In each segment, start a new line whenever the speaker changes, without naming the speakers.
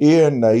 ANI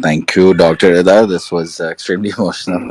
Thank you, Dr. Rida. This was extremely emotional,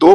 2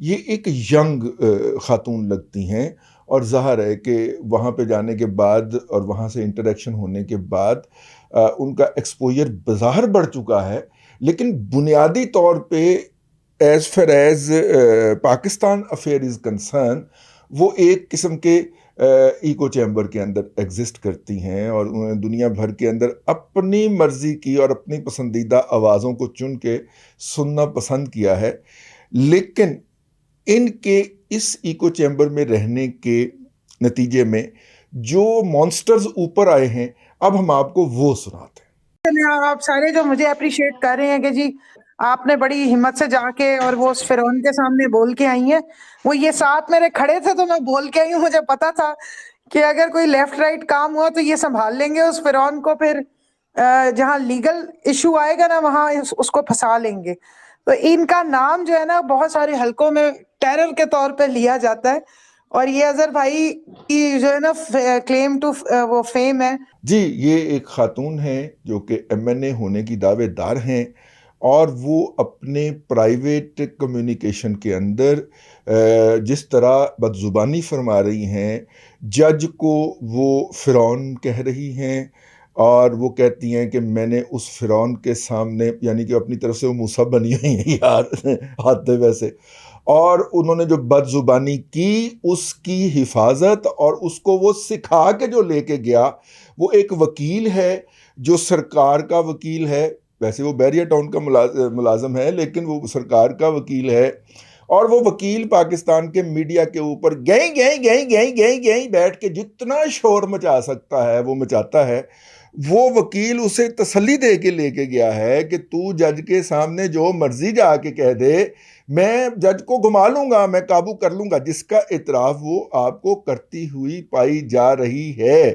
یہ ایک young خاتون لگتی ہیں، اور ظاہر ہے کہ وہاں پہ جانے کے بعد اور وہاں سے انٹریکشن ہونے کے بعد ان کا ایکسپوجر بظاہر بڑھ چکا ہے، لیکن بنیادی طور پہ as far as Pakistan affair is concern وہ ایک قسم کے ایکو چیمبر کے اندر ایگزسٹ کرتی ہیں، اور انہوں نے دنیا بھر کے اندر اپنی مرضی کی اور اپنی پسندیدہ آوازوں کو چن کے سننا پسند کیا ہے، لیکن ان کے اس ایکو چیمبر میں رہنے کے نتیجے میں جو مانسٹرز اوپر آئے ہیں، اب ہم آپ کو وہ سناتے ہیں۔
آپ سارے جو مجھے اپریشیٹ کر رہے ہیں کہ جی آپ نے بڑی ہمت سے جا کے اور وہ اس فرعون کے سامنے بول کے آئی ہیں، وہ یہ ساتھ میرے کھڑے تھے تو میں بول کے آئی ہوں، مجھے پتا تھا کہ اگر کوئی لیفٹ رائٹ کام ہوا تو یہ سنبھال لیں گے اس فرعون کو، پھر جہاں لیگل ایشو آئے گا نا وہاں اس کو پھنسا لیں گے۔ تو ان کا نام جو ہے نا بہت سارے حلقوں میں ٹیرر کے طور پہ لیا جاتا ہے، اور یہ اظہر بھائی کی جو ہے نا کلیم ٹو وہ فیم ہے۔
جی، یہ ایک خاتون ہیں جو کہ ایم این اے ہونے کی دعوے دار ہیں، اور وہ اپنے پرائیویٹ کمیونیکیشن کے اندر جس طرح بدزبانی فرما رہی ہیں، جج کو وہ فرعون کہہ رہی ہیں، اور وہ کہتی ہیں کہ میں نے اس فرعون کے سامنے، یعنی کہ اپنی طرف سے وہ موسیٰ بنی ہوئی ہیں یار ہاتھے ویسے، اور انہوں نے جو بد زبانی کی اس کی حفاظت، اور اس کو وہ سکھا کے جو لے کے گیا، وہ ایک وکیل ہے جو سرکار کا وکیل ہے، ویسے وہ بیریا ٹاؤن کا ملازم ہے لیکن وہ سرکار کا وکیل ہے، اور وہ وکیل پاکستان کے میڈیا کے اوپر گئی بیٹھ کے جتنا شور مچا سکتا ہے وہ مچاتا ہے۔ وہ وکیل اسے تسلی دے کے لے کے گیا ہے کہ تو جج کے سامنے جو مرضی جا کے کہہ دے، میں جج کو گھما لوں گا، میں قابو کر لوں گا، جس کا اعتراف وہ آپ کو کرتی ہوئی پائی جا رہی ہے۔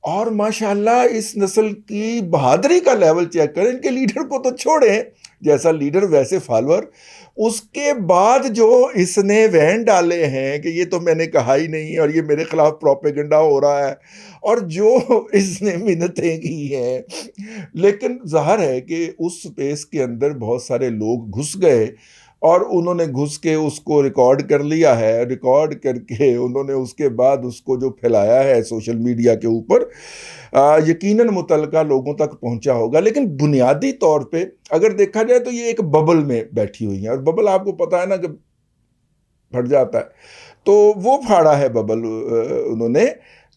اور ماشاءاللہ اس نسل کی بہادری کا لیول چیک کریں، ان کے لیڈر کو تو چھوڑیں، جیسا لیڈر ویسے فالوور، اس کے بعد جو اس نے وین ڈالے ہیں کہ یہ تو میں نے کہا ہی نہیں اور یہ میرے خلاف پروپیگنڈا ہو رہا ہے، اور جو اس نے منتیں کی ہیں، لیکن ظاہر ہے کہ اس سپیس کے اندر بہت سارے لوگ گھس گئے، اور انہوں نے گھس کے اس کو ریکارڈ کر لیا ہے، ریکارڈ کر کے انہوں نے اس کے بعد اس کو جو پھیلایا ہے سوشل میڈیا کے اوپر، یقیناً متعلقہ لوگوں تک پہنچا ہوگا، لیکن بنیادی طور پہ اگر دیکھا جائے تو یہ ایک ببل میں بیٹھی ہوئی ہیں، اور ببل آپ کو پتہ ہے نا کہ پھٹ جاتا ہے، تو وہ پھاڑا ہے ببل انہوں نے۔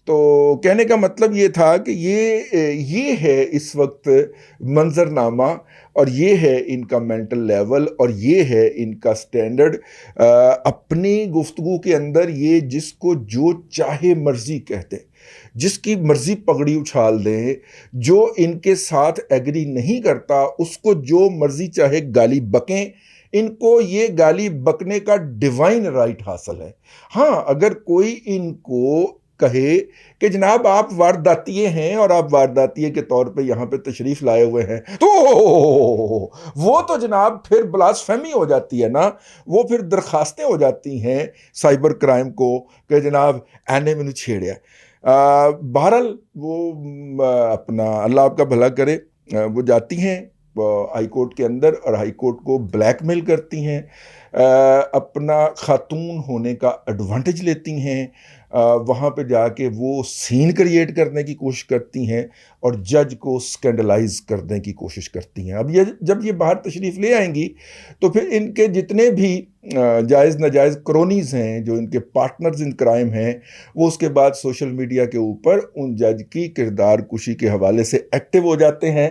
تو کہنے کا مطلب یہ تھا کہ یہ ہے اس وقت منظرنامہ، اور یہ ہے ان کا مینٹل لیول، اور یہ ہے ان کا سٹینڈرڈ اپنی گفتگو کے اندر۔ یہ جس کو جو چاہے مرضی کہتے، جس کی مرضی پگڑی اچھال دیں، جو ان کے ساتھ ایگری نہیں کرتا اس کو جو مرضی چاہے گالی بکیں، ان کو یہ گالی بکنے کا ڈیوائن رائٹ حاصل ہے۔ ہاں، اگر کوئی ان کو کہے کہ جناب آپ وارداتیے ہیں اور آپ وارداتیے کے طور پہ یہاں پہ تشریف لائے ہوئے ہیں، تو وہ تو جناب پھر بلاسفیمی ہو جاتی ہے نا، وہ پھر درخواستیں ہو جاتی ہیں سائبر کرائم کو کہ جناب اینے میں نے چھیڑیا۔ بہرحال وہ اپنا اللہ آپ کا بھلا کرے، وہ جاتی ہیں ہائی کورٹ کے اندر، اور ہائی کورٹ کو بلیک میل کرتی ہیں، اپنا خاتون ہونے کا ایڈوانٹیج لیتی ہیں، وہاں پہ جا کے وہ سین کریٹ کرنے کی کوشش کرتی ہیں، اور جج کو سکینڈلائز کرنے کی کوشش کرتی ہیں۔ اب جب یہ باہر تشریف لے آئیں گی تو پھر ان کے جتنے بھی جائز ناجائز کرونیز ہیں، جو ان کے پارٹنرز ان کرائم ہیں، وہ اس کے بعد سوشل میڈیا کے اوپر ان جج کی کردار کشی کے حوالے سے ایکٹیو ہو جاتے ہیں۔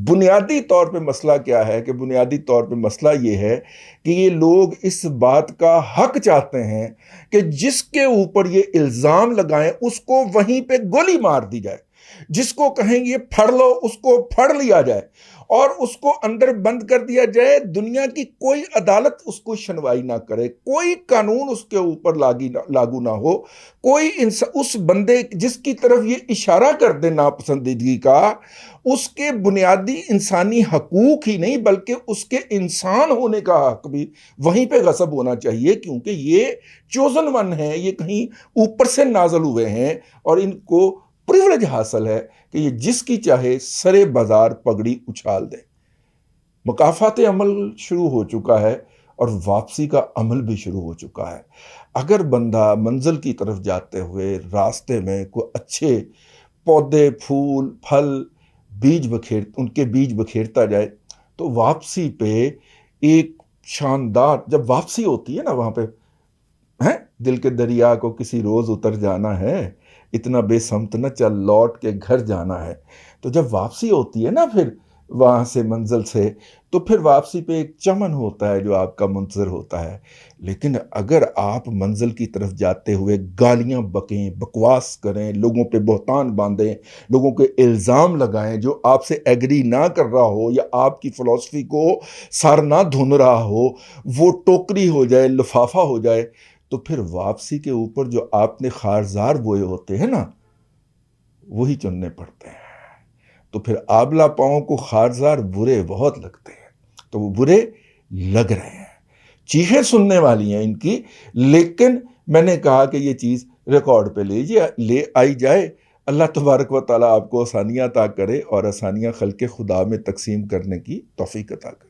بنیادی طور پہ مسئلہ کیا ہے کہ بنیادی طور پہ مسئلہ یہ ہے کہ یہ لوگ اس بات کا حق چاہتے ہیں کہ جس کے اوپر یہ الزام لگائیں اس کو وہیں پہ گولی مار دی جائے، جس کو کہیں یہ پھڑ لو اس کو پھڑ لیا جائے، اور اس کو اندر بند کر دیا جائے، دنیا کی کوئی عدالت اس کو سنوائی نہ کرے، کوئی قانون اس کے اوپر لاگو نہ ہو، کوئی اس بندے جس کی طرف یہ اشارہ کر دے ناپسندیدگی کا، اس کے بنیادی انسانی حقوق ہی نہیں بلکہ اس کے انسان ہونے کا حق بھی وہیں پہ غصب ہونا چاہیے، کیونکہ یہ چوزن ون ہیں، یہ کہیں اوپر سے نازل ہوئے ہیں، اور ان کو پریولیج حاصل ہے کہ یہ جس کی چاہے سرے بازار پگڑی اچھال دیں۔ مکافات عمل شروع ہو چکا ہے، اور واپسی کا عمل بھی شروع ہو چکا ہے۔ اگر بندہ منزل کی طرف جاتے ہوئے راستے میں کوئی اچھے پودے، پھول، پھل، ان کے بیج بکھیرتا جائے تو واپسی پہ ایک شاندار، جب واپسی ہوتی ہے نا وہاں پہ، دل کے دریا کو کسی روز اتر جانا ہے، اتنا بے سمت نہ چل لوٹ کے گھر جانا ہے، تو جب واپسی ہوتی ہے نا پھر وہاں سے منزل سے، تو پھر واپسی پہ ایک چمن ہوتا ہے جو آپ کا منتظر ہوتا ہے۔ لیکن اگر آپ منزل کی طرف جاتے ہوئے گالیاں بکیں، بکواس کریں، لوگوں پہ بہتان باندھیں، لوگوں کے الزام لگائیں جو آپ سے ایگری نہ کر رہا ہو یا آپ کی فلسفی کو سر نہ دھن رہا ہو، وہ ٹوکری ہو جائے، لفافہ ہو جائے، تو پھر واپسی کے اوپر جو آپ نے خارزار بوئے ہوتے ہیں نا وہی چننے پڑتے ہیں۔ تو پھر آبلہ پاؤں کو خارزار برے بہت لگتے ہیں، تو وہ برے لگ رہے ہیں، چیخیں سننے والی ہیں ان کی، لیکن میں نے کہا کہ یہ چیز ریکارڈ پہ لے آئی جائے۔ اللہ تبارک و تعالیٰ آپ کو آسانیاں عطا کرے اور آسانیاں خلق خدا میں تقسیم کرنے کی توفیق عطا کرے۔